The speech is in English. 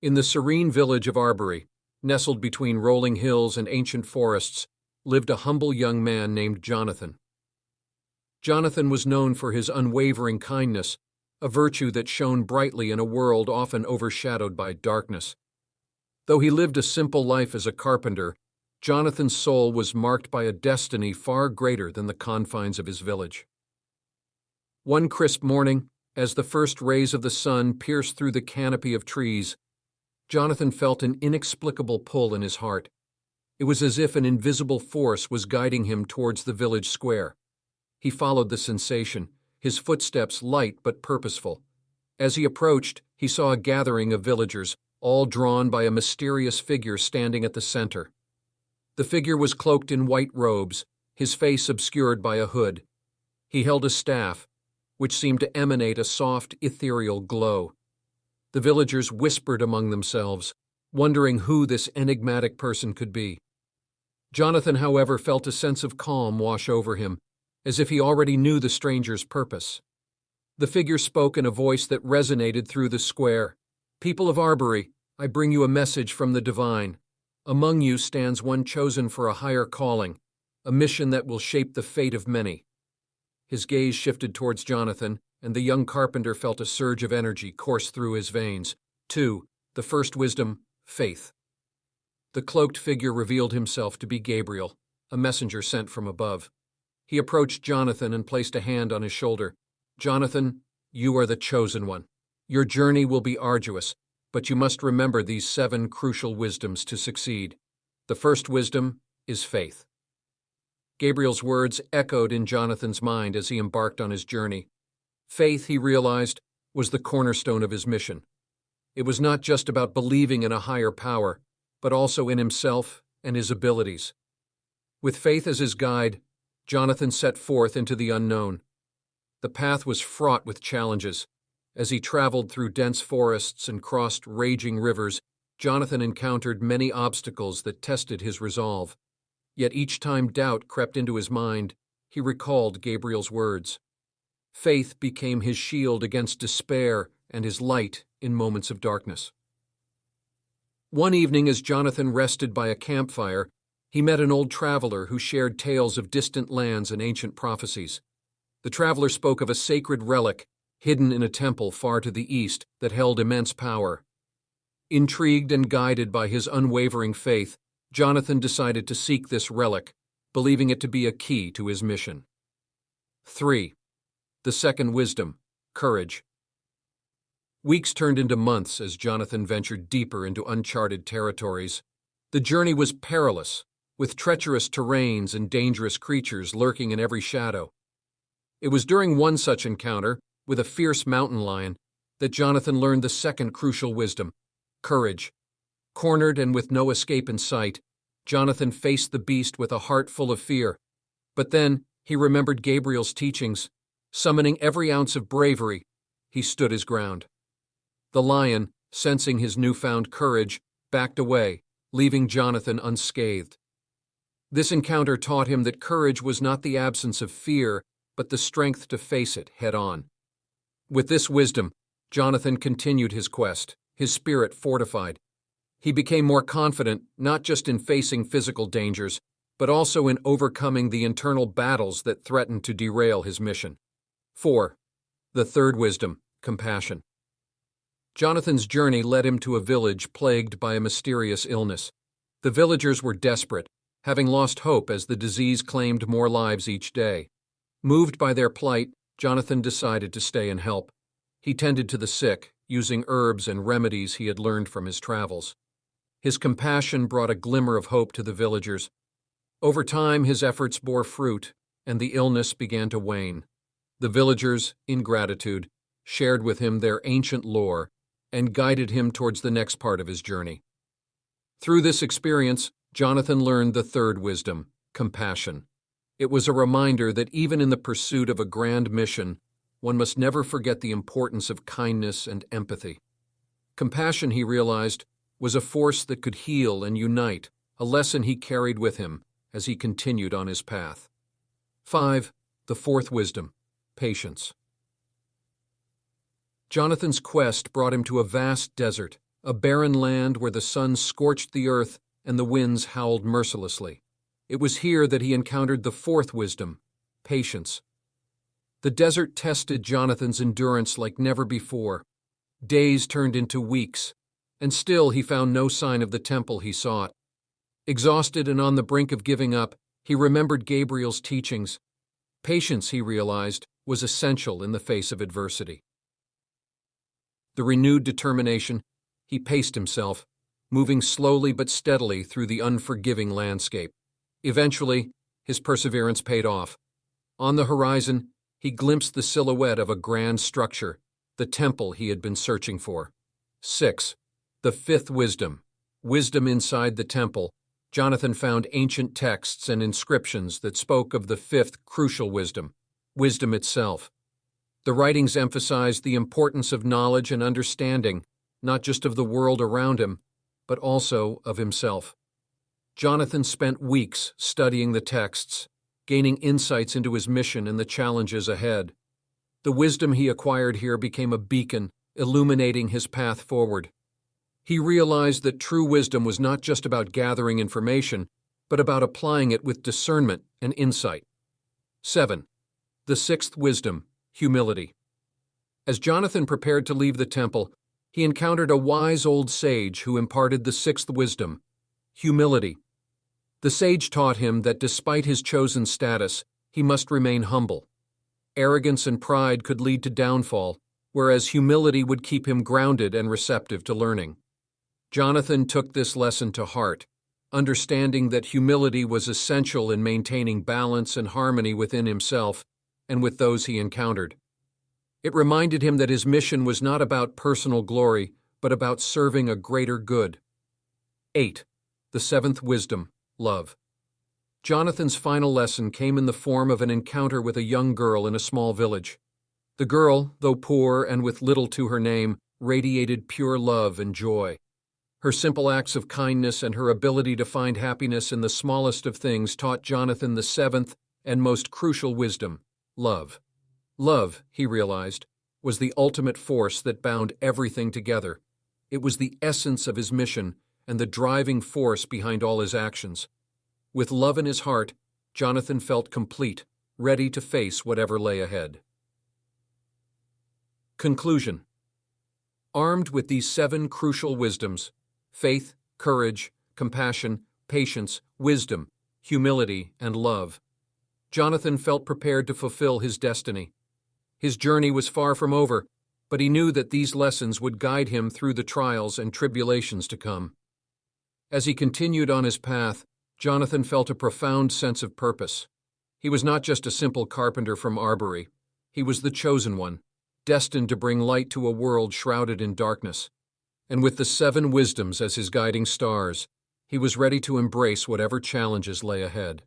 In the serene village of Arbury, nestled between rolling hills and ancient forests, lived a humble young man named Jonathan. Jonathan was known for his unwavering kindness, a virtue that shone brightly in a world often overshadowed by darkness. Though he lived a simple life as a carpenter, Jonathan's soul was marked by a destiny far greater than the confines of his village. One crisp morning, as the first rays of the sun pierced through the canopy of trees, Jonathan felt an inexplicable pull in his heart. It was as if an invisible force was guiding him towards the village square. He followed the sensation, his footsteps light but purposeful. As he approached, he saw a gathering of villagers, all drawn by a mysterious figure standing at the center. The figure was cloaked in white robes, his face obscured by a hood. He held a staff, which seemed to emanate a soft, ethereal glow. The villagers whispered among themselves, wondering who this enigmatic person could be. Jonathan, however, felt a sense of calm wash over him, as if he already knew the stranger's purpose. The figure spoke in a voice that resonated through the square. "People of Arbury, I bring you a message from the divine. Among you stands one chosen for a higher calling, a mission that will shape the fate of many." His gaze shifted towards Jonathan, and the young carpenter felt a surge of energy course through his veins. 2. The first wisdom, faith. The cloaked figure revealed himself to be Gabriel, a messenger sent from above. He approached Jonathan and placed a hand on his shoulder. "Jonathan, you are the chosen one. Your journey will be arduous, but you must remember these 7 crucial wisdoms to succeed. The first wisdom is faith." Gabriel's words echoed in Jonathan's mind as he embarked on his journey. Faith, he realized, was the cornerstone of his mission. It was not just about believing in a higher power, but also in himself and his abilities. With faith as his guide, Jonathan set forth into the unknown. The path was fraught with challenges. As he traveled through dense forests and crossed raging rivers, Jonathan encountered many obstacles that tested his resolve. Yet each time doubt crept into his mind, he recalled Gabriel's words. Faith became his shield against despair and his light in moments of darkness. One evening, as Jonathan rested by a campfire, he met an old traveler who shared tales of distant lands and ancient prophecies. The traveler spoke of a sacred relic hidden in a temple far to the east that held immense power. Intrigued and guided by his unwavering faith, Jonathan decided to seek this relic, believing it to be a key to his mission. 3. The second wisdom, courage. Weeks turned into months as Jonathan ventured deeper into uncharted territories. The journey was perilous, with treacherous terrains and dangerous creatures lurking in every shadow. It was during one such encounter, with a fierce mountain lion, that Jonathan learned the second crucial wisdom, courage. Cornered and with no escape in sight, Jonathan faced the beast with a heart full of fear. But then he remembered Gabriel's teachings. Summoning every ounce of bravery, he stood his ground. The lion, sensing his newfound courage, backed away, leaving Jonathan unscathed. This encounter taught him that courage was not the absence of fear, but the strength to face it head-on. With this wisdom, Jonathan continued his quest, his spirit fortified. He became more confident not just in facing physical dangers, but also in overcoming the internal battles that threatened to derail his mission. 4. The third wisdom, compassion. Jonathan's journey led him to a village plagued by a mysterious illness. The villagers were desperate, having lost hope as the disease claimed more lives each day. Moved by their plight, Jonathan decided to stay and help. He tended to the sick, using herbs and remedies he had learned from his travels. His compassion brought a glimmer of hope to the villagers. Over time, his efforts bore fruit, and the illness began to wane. The villagers, in gratitude, shared with him their ancient lore and guided him towards the next part of his journey. Through this experience, Jonathan learned the third wisdom, compassion. It was a reminder that even in the pursuit of a grand mission, one must never forget the importance of kindness and empathy. Compassion, he realized, was a force that could heal and unite, a lesson he carried with him as he continued on his path. 5. The fourth wisdom, patience. Jonathan's quest brought him to a vast desert, a barren land where the sun scorched the earth and the winds howled mercilessly. It was here that he encountered the fourth wisdom, patience. The desert tested Jonathan's endurance like never before. Days turned into weeks, and still he found no sign of the temple he sought. Exhausted and on the brink of giving up, he remembered Gabriel's teachings. Patience, he realized, was essential in the face of adversity. The renewed determination, he paced himself, moving slowly but steadily through the unforgiving landscape. Eventually, his perseverance paid off. On the horizon, he glimpsed the silhouette of a grand structure, the temple he had been searching for. 6. The fifth wisdom. Wisdom inside the temple. Jonathan found ancient texts and inscriptions that spoke of the fifth crucial wisdom, wisdom itself. The writings emphasized the importance of knowledge and understanding, not just of the world around him, but also of himself. Jonathan spent weeks studying the texts, gaining insights into his mission and the challenges ahead. The wisdom he acquired here became a beacon, illuminating his path forward. He realized that true wisdom was not just about gathering information, but about applying it with discernment and insight. 7. The sixth wisdom, humility. As Jonathan prepared to leave the temple, he encountered a wise old sage who imparted the sixth wisdom, humility. The sage taught him that despite his chosen status, he must remain humble. Arrogance and pride could lead to downfall, whereas humility would keep him grounded and receptive to learning. Jonathan took this lesson to heart, understanding that humility was essential in maintaining balance and harmony within himself and with those he encountered. It reminded him that his mission was not about personal glory, but about serving a greater good. 8. The seventh wisdom, love. Jonathan's final lesson came in the form of an encounter with a young girl in a small village. The girl, though poor and with little to her name, radiated pure love and joy. Her simple acts of kindness and her ability to find happiness in the smallest of things taught Jonathan the seventh and most crucial wisdom, love. Love, he realized, was the ultimate force that bound everything together. It was the essence of his mission and the driving force behind all his actions. With love in his heart, Jonathan felt complete, ready to face whatever lay ahead. Conclusion. Armed with these 7 crucial wisdoms, faith, courage, compassion, patience, wisdom, humility, and love, Jonathan felt prepared to fulfill his destiny. His journey was far from over, but he knew that these lessons would guide him through the trials and tribulations to come. As he continued on his path, Jonathan felt a profound sense of purpose. He was not just a simple carpenter from Arbery. He was the chosen one, destined to bring light to a world shrouded in darkness. And with the 7 wisdoms as his guiding stars, he was ready to embrace whatever challenges lay ahead.